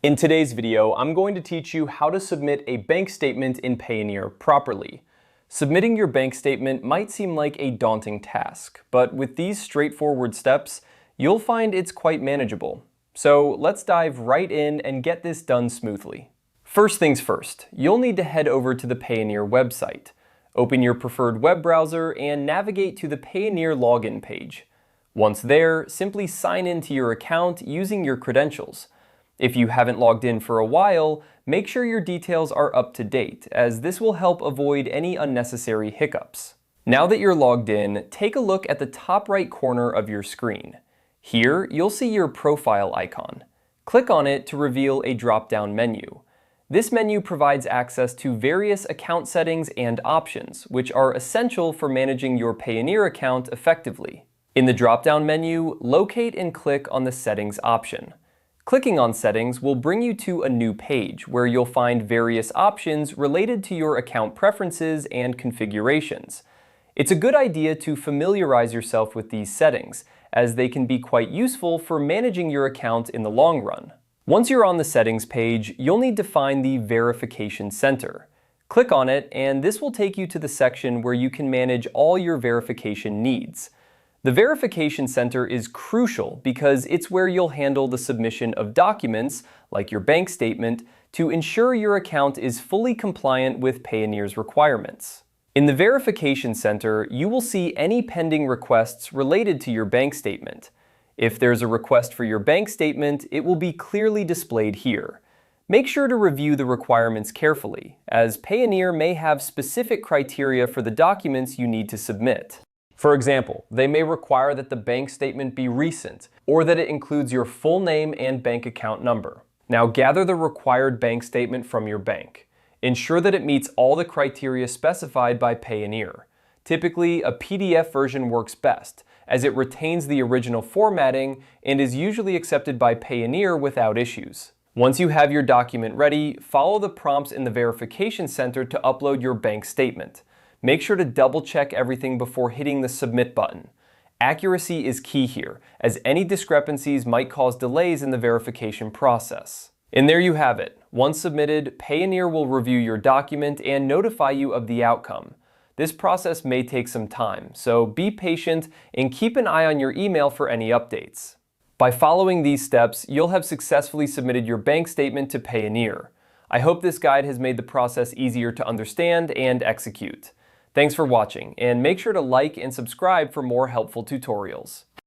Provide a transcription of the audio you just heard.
In today's video, I'm going to teach you how to submit a bank statement in Payoneer properly. Submitting your bank statement might seem like a daunting task, but with these straightforward steps, you'll find it's quite manageable. So let's dive right in and get this done smoothly. First things first, you'll need to head over to the Payoneer website. Open your preferred web browser and navigate to the Payoneer login page. Once there, simply sign into your account using your credentials. If you haven't logged in for a while, make sure your details are up to date, as this will help avoid any unnecessary hiccups. Now that you're logged in, take a look at the top right corner of your screen. Here, you'll see your profile icon. Click on it to reveal a drop-down menu. This menu provides access to various account settings and options, which are essential for managing your Payoneer account effectively. In the drop-down menu, locate and click on the Settings option. Clicking on Settings will bring you to a new page where you'll find various options related to your account preferences and configurations. It's a good idea to familiarize yourself with these settings, as they can be quite useful for managing your account in the long run. Once you're on the Settings page, you'll need to find the Verification Center. Click on it, and this will take you to the section where you can manage all your verification needs. The Verification Center is crucial because it's where you'll handle the submission of documents, like your bank statement, to ensure your account is fully compliant with Payoneer's requirements. In the Verification Center, you will see any pending requests related to your bank statement. If there's a request for your bank statement, it will be clearly displayed here. Make sure to review the requirements carefully, as Payoneer may have specific criteria for the documents you need to submit. For example, they may require that the bank statement be recent, or that it includes your full name and bank account number. Now gather the required bank statement from your bank. Ensure that it meets all the criteria specified by Payoneer. Typically, a PDF version works best, as it retains the original formatting and is usually accepted by Payoneer without issues. Once you have your document ready, follow the prompts in the Verification Center to upload your bank statement. Make sure to double-check everything before hitting the Submit button. Accuracy is key here, as any discrepancies might cause delays in the verification process. And there you have it. Once submitted, Payoneer will review your document and notify you of the outcome. This process may take some time, so be patient and keep an eye on your email for any updates. By following these steps, you'll have successfully submitted your bank statement to Payoneer. I hope this guide has made the process easier to understand and execute. Thanks for watching, and make sure to like and subscribe for more helpful tutorials.